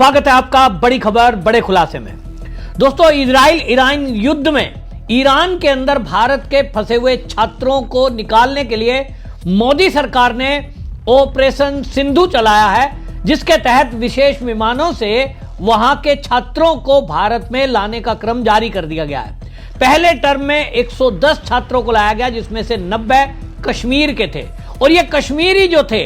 स्वागत है आपका बड़ी खबर बड़े खुलासे में। दोस्तों, इजराइल ईरान युद्ध में ईरान के अंदर भारत के फंसे हुए छात्रों को निकालने के लिए मोदी सरकार ने ऑपरेशन सिंधु चलाया है, जिसके तहत विशेष विमानों से वहां के छात्रों को भारत में लाने का क्रम जारी कर दिया गया है। पहले टर्म में 110 छात्रों को लाया गया, जिसमें से 90 कश्मीर के थे और ये कश्मीरी जो थे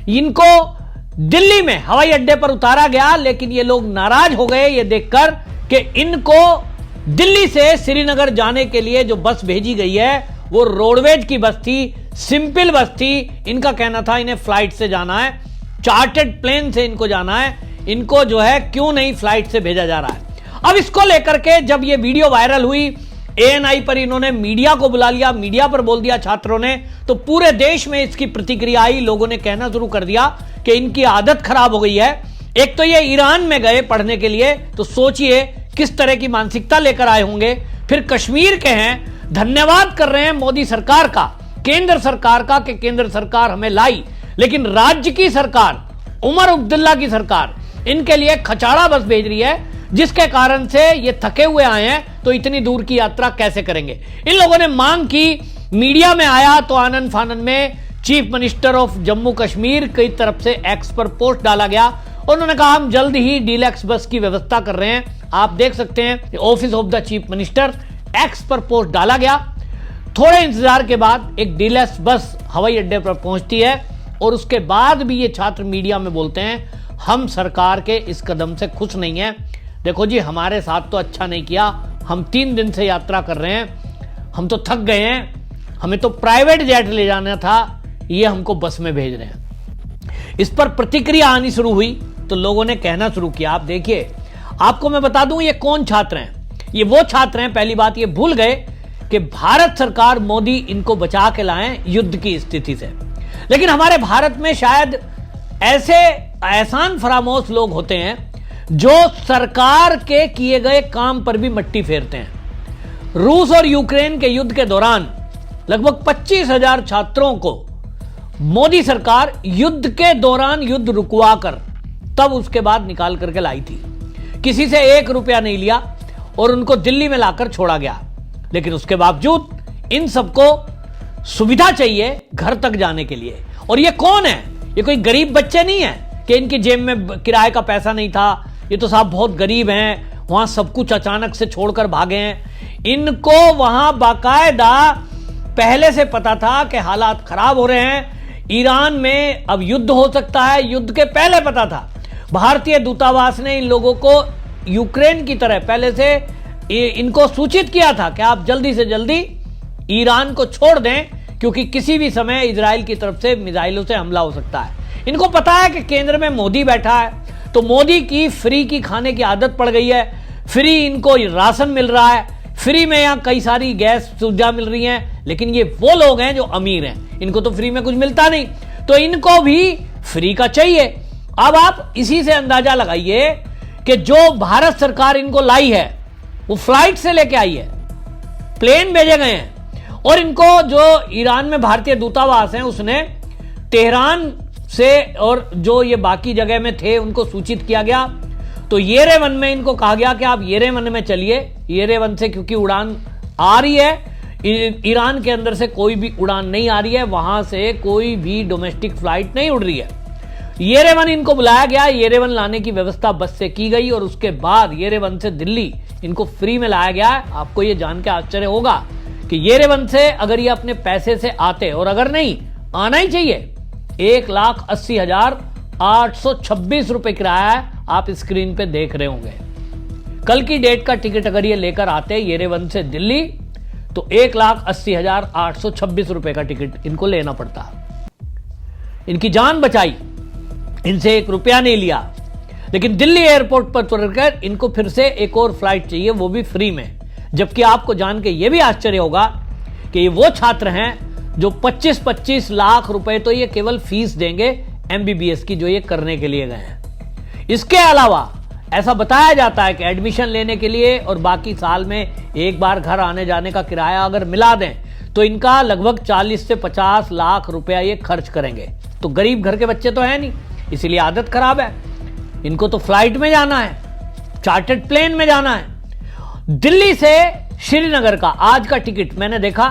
इनको दिल्ली में हवाई अड्डे पर उतारा गया, लेकिन ये लोग नाराज हो गए ये देखकर कि इनको दिल्ली से श्रीनगर जाने के लिए जो बस भेजी गई है वो रोडवेज की बस थी, सिंपल बस थी। इनका कहना था इन्हें फ्लाइट से जाना है, चार्टर्ड प्लेन से इनको जाना है, इनको जो है क्यों नहीं फ्लाइट से भेजा जा रहा है। अब इसको लेकर के जब ये वीडियो वायरल हुई, एएनआई पर इन्होंने मीडिया को बुला लिया, मीडिया पर बोल दिया छात्रों ने, तो पूरे देश में इसकी प्रतिक्रिया आई। लोगों ने कहना शुरू कर दिया कि इनकी आदत खराब हो गई है। एक तो ये ईरान में गए पढ़ने के लिए, तो सोचिए किस तरह की मानसिकता लेकर आए होंगे। फिर कश्मीर के हैं, धन्यवाद कर रहे हैं मोदी सरकार का, केंद्र सरकार का कि केंद्र सरकार हमें लाई, लेकिन राज्य की सरकार, उमर अब्दुल्ला की सरकार इनके लिए खचाड़ा बस भेज रही है, जिसके कारण से ये थके हुए आए हैं, तो इतनी दूर की यात्रा कैसे करेंगे। इन लोगों ने मांग की, मीडिया में आया तो आनन फानन में chief minister of Jammu Kashmir की तरफ से एक्स पर पोस्ट डाला गया। उन्होंने कहा हम जल्द ही डीलक्स बस की व्यवस्था कर रहे हैं। आप देख सकते हैं office of the chief minister, x पर पोस्ट डाला गया। थोड़े इंतजार के बाद एक डीलक्स बस हवाई अड्डे पर पहुंचती है और उसके बाद भी ये छात्र मीडिया में बोलते हैं हम सरकार के इस कदम से खुश नहीं है। देखो जी, हमारे साथ तो अच्छा नहीं किया, हम 3 दिन से यात्रा कर रहे हैं, हम तो थक गए हैं, हमें तो प्राइवेट जेट ले जाना था, ये हमको बस में भेज रहे हैं। इस पर प्रतिक्रिया आनी शुरू हुई तो लोगों ने कहना शुरू किया। आप देखिए, आपको मैं बता दूं ये कौन छात्र हैं। ये वो छात्र हैं, पहली बात ये भूल गए कि भारत सरकार, मोदी इनको बचा के लाए युद्ध की स्थिति से। लेकिन हमारे भारत में शायद ऐसे एहसान फरामोश लोग होते हैं जो सरकार के किए गए काम पर भी मट्टी फेरते हैं। रूस और यूक्रेन के युद्ध के दौरान लगभग 25,000 छात्रों को मोदी सरकार युद्ध के दौरान युद्ध रुकवा कर तब उसके बाद निकाल करके लाई थी। किसी से 1 रुपया नहीं लिया और उनको दिल्ली में लाकर छोड़ा गया। लेकिन उसके बावजूद इन सबको सुविधा चाहिए घर तक जाने के लिए। और ये कौन है? ये कोई गरीब बच्चे नहीं है कि इनकी जेब में किराए का पैसा नहीं था, ये तो साहब बहुत गरीब हैं, वहां सब कुछ अचानक से छोड़कर भागे हैं। इनको वहां बाकायदा पहले से पता था कि हालात खराब हो रहे हैं, ईरान में अब युद्ध हो सकता है। युद्ध के पहले पता था। भारतीय दूतावास ने इन लोगों को यूक्रेन की तरह पहले से इनको सूचित किया था कि आप जल्दी से जल्दी ईरान को छोड़ दें, क्योंकि किसी भी समय इजराइल की तरफ से मिसाइलों से हमला हो सकता है। इनको पता है कि केंद्र में मोदी बैठा है, तो मोदी की फ्री की खाने की आदत पड़ गई है, फ्री इनको राशन मिल रहा है, फ्री में यहां कई सारी गैस सुविधा मिल रही है। लेकिन ये वो लोग हैं जो अमीर हैं, इनको तो फ्री में कुछ मिलता नहीं, तो इनको भी फ्री का चाहिए। अब आप इसी से अंदाजा लगाइए कि जो भारत सरकार इनको लाई है वो फ्लाइट से लेके आई है, प्लेन भेजे गए हैं, और इनको जो ईरान में भारतीय दूतावास है उसने तेहरान से और जो ये बाकी जगह में थे उनको सूचित किया गया। तो येरेवन में इनको कहा गया कि आप येरेवन में चलिए। येरेवन से क्योंकि उड़ान आ रही है, ईरान के अंदर से कोई भी उड़ान नहीं आ रही है, वहां से कोई भी डोमेस्टिक फ्लाइट नहीं उड़ रही है। येरेवन इनको बुलाया गया, येरेवन लाने की व्यवस्था बस से की गई और उसके बाद येरेवन से दिल्ली इनको फ्री में लाया गया। आपको ये जान के आश्चर्य होगा कि येरेवन से अगर ये अपने पैसे से आते, और अगर नहीं आना ही चाहिए, 1,80,826 रुपए किराया है, आप स्क्रीन पे देख रहे होंगे। कल की डेट का टिकट अगर ये लेकर आते येरेवन से दिल्ली, तो 1,80,826 रुपए का टिकट इनको लेना पड़ता। इनकी जान बचाई, इनसे 1 रुपया नहीं लिया, लेकिन दिल्ली एयरपोर्ट पर उतरकर इनको फिर से एक और फ्लाइट चाहिए, वो भी फ्री में। जबकि आपको जान के ये भी आश्चर्य होगा कि ये वो छात्र हैं जो 25-25 लाख रुपए तो ये केवल फीस देंगे एमबीबीएस की, जो ये करने के लिए गए हैं। इसके अलावा ऐसा बताया जाता है कि एडमिशन लेने के लिए और बाकी साल में एक बार घर आने जाने का किराया अगर मिला दें तो इनका लगभग 40 से 50 लाख रुपया ये खर्च करेंगे। तो गरीब घर के बच्चे तो है नहीं, इसीलिए आदत खराब है। इनको तो फ्लाइट में जाना है, चार्टर्ड प्लेन में जाना है। दिल्ली से श्रीनगर का आज का टिकट मैंने देखा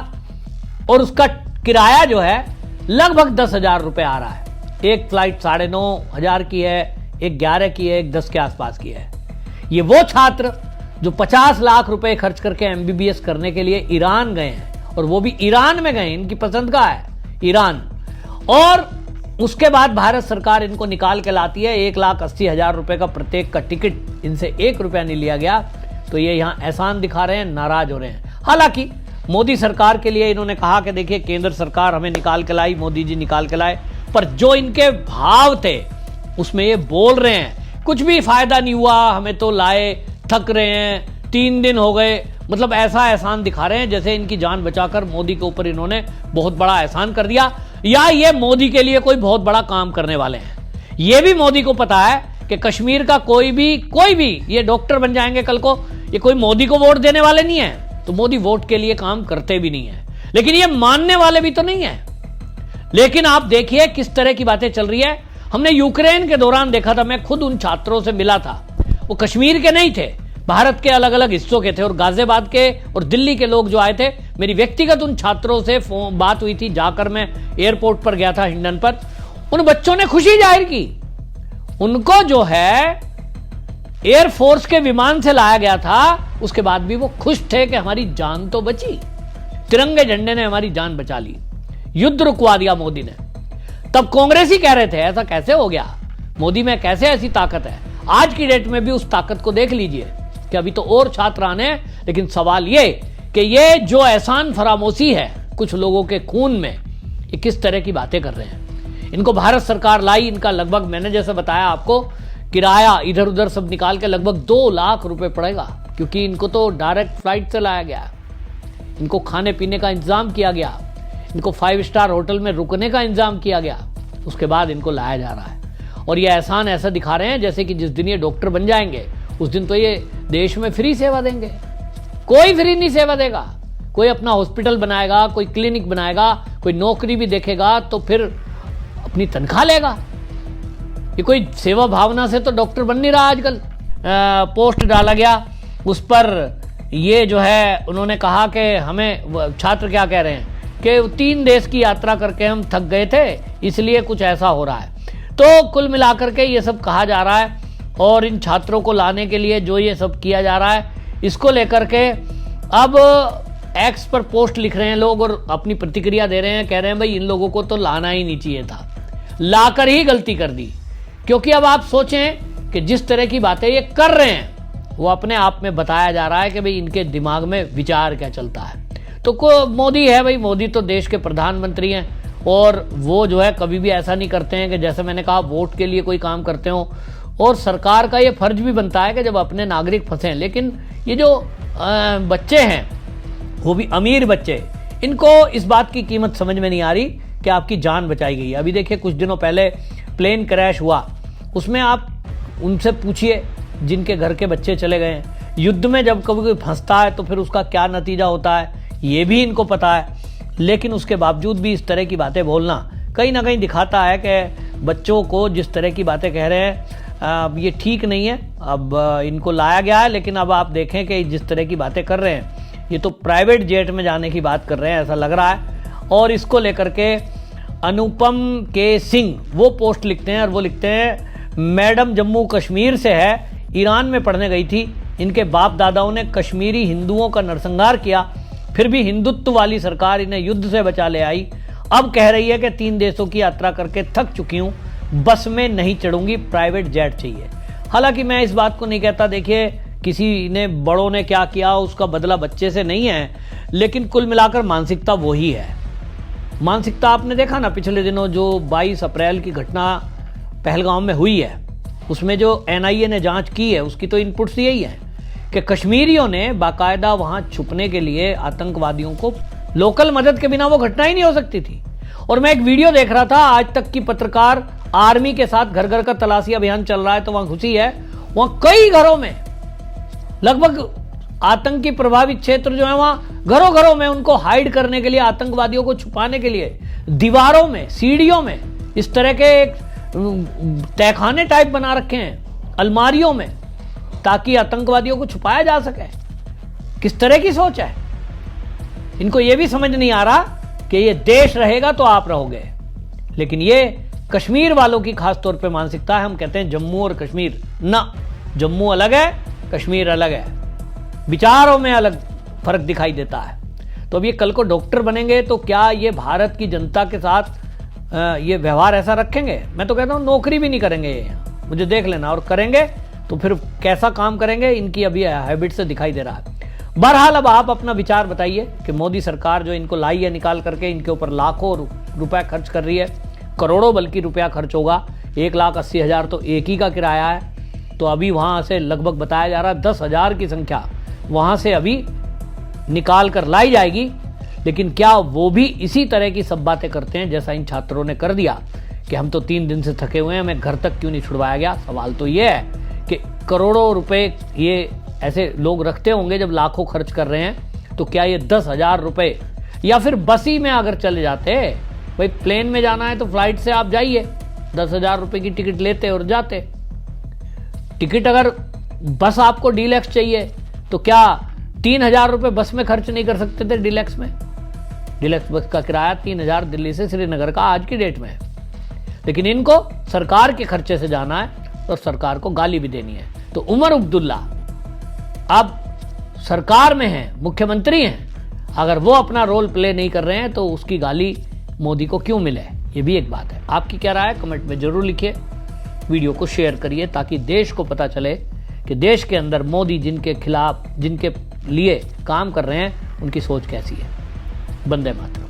और उसका किराया जो है लगभग 10,000 रुपए आ रहा है। एक फ्लाइट 9,500 की है, एक 11 की है, एक 10 के आसपास की है। ये वो छात्र जो 50 लाख रुपए खर्च करके एमबीबीएस करने के लिए ईरान गए हैं, और वो भी ईरान में गए, इनकी पसंद का है ईरान, और उसके बाद भारत सरकार इनको निकाल के लाती है। 1,80,000 रुपए का प्रत्येक का टिकट, इनसे 1 रुपया नहीं लिया गया। तो ये यहां एहसान दिखा रहे हैं, नाराज हो रहे हैं। हालांकि मोदी सरकार के लिए इन्होंने कहा कि देखिए केंद्र सरकार हमें निकाल के लाई, मोदी जी निकाल के लाए, पर जो इनके भाव थे उसमें ये बोल रहे हैं कुछ भी फायदा नहीं हुआ, हमें तो लाए, थक रहे हैं, 3 दिन हो गए। मतलब ऐसा एहसान दिखा रहे हैं जैसे इनकी जान बचाकर मोदी के ऊपर इन्होंने बहुत बड़ा एहसान कर दिया, या ये मोदी के लिए कोई बहुत बड़ा काम करने वाले हैं। ये भी मोदी को पता है कि कश्मीर का कोई भी ये डॉक्टर बन जाएंगे कल को, ये कोई मोदी को वोट देने वाले नहीं है, तो मोदी वोट के लिए काम करते भी नहीं है, लेकिन ये मानने वाले भी तो नहीं है। लेकिन आप देखिए किस तरह की बातें चल रही है। हमने यूक्रेन के दौरान देखा था, मैं खुद उन छात्रों से मिला था, वो कश्मीर के नहीं थे, भारत के अलग अलग हिस्सों के थे, और गाजियाबाद के और दिल्ली के लोग जो आए थे, मेरी व्यक्तिगत उन छात्रों से बात हुई थी, जाकर मैं एयरपोर्ट पर गया था हिंडन पर। उन बच्चों ने खुशी जाहिर की, उनको जो है एयरफोर्स के विमान से लाया गया था, उसके बाद भी वो खुश थे कि हमारी जान तो बची, तिरंगे झंडे ने हमारी जान बचा ली, युद्ध रुकवा दिया मोदी ने। तब कांग्रेसी कह रहे थे ऐसा कैसे हो गया, मोदी में कैसे ऐसी ताकत है। आज की डेट में भी उस ताकत को देख लीजिए कि अभी तो और छात्र आने, लेकिन सवाल ये कि ये जो एहसान फरामोशी है कुछ लोगों के खून में, ये किस तरह की बातें कर रहे हैं। इनको भारत सरकार लाई, इनका लगभग मैंने जैसे बताया आपको किराया इधर उधर सब निकाल के लगभग 2 लाख रुपए पड़ेगा, क्योंकि इनको तो डायरेक्ट फ्लाइट से लाया गया, इनको खाने पीने का इंतजाम किया गया, इनको 5 स्टार होटल में रुकने का इंतजाम किया गया, उसके बाद इनको लाया जा रहा है। और ये एहसान ऐसा दिखा रहे हैं जैसे कि जिस दिन ये डॉक्टर बन जाएंगे उस दिन तो ये देश में फ्री सेवा देंगे। कोई फ्री नहीं सेवा देगा, कोई अपना हॉस्पिटल बनाएगा, कोई क्लिनिक बनाएगा, कोई नौकरी भी देखेगा तो फिर अपनी तनख्वाह लेगा। ये कोई सेवा भावना से तो डॉक्टर बन नहीं रहा। आजकल पोस्ट डाला गया, उस पर ये जो है उन्होंने कहा कि हमें, छात्र क्या कह रहे हैं कि 3 देश की यात्रा करके हम थक गए थे, इसलिए कुछ ऐसा हो रहा है। तो कुल मिलाकर के ये सब कहा जा रहा है, और इन छात्रों को लाने के लिए जो ये सब किया जा रहा है, इसको लेकर के अब एक्स पर पोस्ट लिख रहे हैं लोग और अपनी प्रतिक्रिया दे रहे हैं, कह रहे हैं भाई इन लोगों को तो लाना ही नहीं चाहिए था, लाकर ही गलती कर दी। क्योंकि अब आप सोचें कि जिस तरह की बातें ये कर रहे हैं वो अपने आप में बताया जा रहा है कि भाई इनके दिमाग में विचार क्या चलता है। तो मोदी है भाई, मोदी तो देश के प्रधानमंत्री हैं, और वो जो है कभी भी ऐसा नहीं करते हैं कि जैसे मैंने कहा वोट के लिए कोई काम करते हो। और सरकार का ये फर्ज भी बनता है कि जब अपने नागरिक फंसे, लेकिन ये जो बच्चे हैं वो भी अमीर बच्चे, इनको इस बात की कीमत समझ में नहीं आ रही कि आपकी जान बचाई गई। अभी देखिए कुछ दिनों पहले प्लेन क्रैश हुआ, उसमें आप उनसे पूछिए जिनके घर के बच्चे चले गए हैं। युद्ध में जब कभी कोई फंसता है तो फिर उसका क्या नतीजा होता है ये भी इनको पता है, लेकिन उसके बावजूद भी इस तरह की बातें बोलना कहीं ना कहीं दिखाता है कि बच्चों को जिस तरह की बातें कह रहे हैं ये ठीक नहीं है। अब इनको लाया गया है, लेकिन अब आप देखें कि जिस तरह की बातें कर रहे हैं ये तो प्राइवेट जेट में जाने की बात कर रहे हैं ऐसा लग रहा है। और इसको लेकर के अनुपम के सिंह वो पोस्ट लिखते हैं, और वो लिखते हैं मैडम जम्मू कश्मीर से है, ईरान में पढ़ने गई थी, इनके बाप दादाओं ने कश्मीरी हिंदुओं का नरसंहार किया, फिर भी हिंदुत्व वाली सरकार इन्हें युद्ध से बचा ले आई। अब कह रही है कि 3 देशों की यात्रा करके थक चुकी हूं, बस में नहीं चढ़ूंगी, प्राइवेट जेट चाहिए। हालांकि मैं इस बात को नहीं कहता, देखिए किसी ने बड़ों ने क्या किया उसका बदला बच्चे से नहीं है, लेकिन कुल मिलाकर मानसिकता वही है। मानसिकता आपने देखा ना पिछले दिनों जो 22 अप्रैल की घटना पहलगाम में हुई है, उसमें जो एनआईए ने जांच की है उसकी तो इनपुट्स यही है कि कश्मीरियों ने बाकायदा वहां छुपने के लिए आतंकवादियों को, लोकल मदद के बिना वो घटना ही नहीं हो सकती थी। और मैं एक वीडियो देख रहा था, आज तक की पत्रकार आर्मी के साथ घर घर का तलाशी अभियान चल रहा है तो वहां घुसी है, वहां कई घरों में लगभग आतंकी प्रभावित क्षेत्र जो है वहां घरों घरों में उनको हाइड करने के लिए, आतंकवादियों को छुपाने के लिए दीवारों में, सीढ़ियों में इस तरह के तहखाने टाइप बना रखे हैं, अलमारियों में, ताकि आतंकवादियों को छुपाया जा सके। किस तरह की सोच है? इनको यह भी समझ नहीं आ रहा कि ये देश रहेगा तो आप रहोगे। लेकिन ये कश्मीर वालों की खासतौर पे मानसिकता है। हम कहते हैं जम्मू और कश्मीर, ना, जम्मू अलग है, कश्मीर अलग है, विचारों में अलग फर्क दिखाई देता है। तो अब ये कल को डॉक्टर बनेंगे तो क्या ये भारत की जनता के साथ ये व्यवहार ऐसा रखेंगे? मैं तो कहता हूं नौकरी भी नहीं करेंगे ये यहाँ, मुझे देख लेना, और करेंगे तो फिर कैसा काम करेंगे, इनकी अभी हैबिट से दिखाई दे रहा है। बहरहाल अब आप अपना विचार बताइए कि मोदी सरकार जो इनको लाई है निकाल करके, इनके ऊपर लाखों रुपए खर्च कर रही है, करोड़ों बल्कि रुपया खर्च होगा। 1,80,000 तो एक ही का किराया है। तो अभी वहां से लगभग बताया जा रहा है 10,000 की संख्या वहां से अभी निकाल कर लाई जाएगी। लेकिन क्या वो भी इसी तरह की सब बातें करते हैं जैसा इन छात्रों ने कर दिया कि हम तो 3 दिन से थके हुए हैं, हमें घर तक क्यों नहीं छुड़वाया गया? सवाल तो ये है कि करोड़ों रुपए ये ऐसे लोग रखते होंगे जब लाखों खर्च कर रहे हैं, तो क्या ये 10,000 रुपए, या फिर बसी में अगर चले जाते, भाई प्लेन में जाना है तो फ्लाइट से आप जाइए, 10,000 रुपए की टिकट लेते और जाते। टिकट अगर बस आपको डीलक्स चाहिए तो क्या 3,000 रुपए बस में खर्च नहीं कर सकते थे? डीलक्स में, डीलक्स बस का किराया 3,000 दिल्ली से श्रीनगर का आज की डेट में है। लेकिन इनको सरकार के खर्चे से जाना है और सरकार को गाली भी देनी है। तो उमर अब्दुल्ला अब सरकार में हैं, मुख्यमंत्री हैं, अगर वो अपना रोल प्ले नहीं कर रहे हैं तो उसकी गाली मोदी को क्यों मिले? ये भी एक बात है। आपकी क्या राय है? कमेंट में जरूर लिखिए, वीडियो को शेयर करिए ताकि देश को पता चले कि देश के अंदर मोदी जिनके खिलाफ, जिनके लिए काम कर रहे हैं, उनकी सोच कैसी है। वंदे मातरम।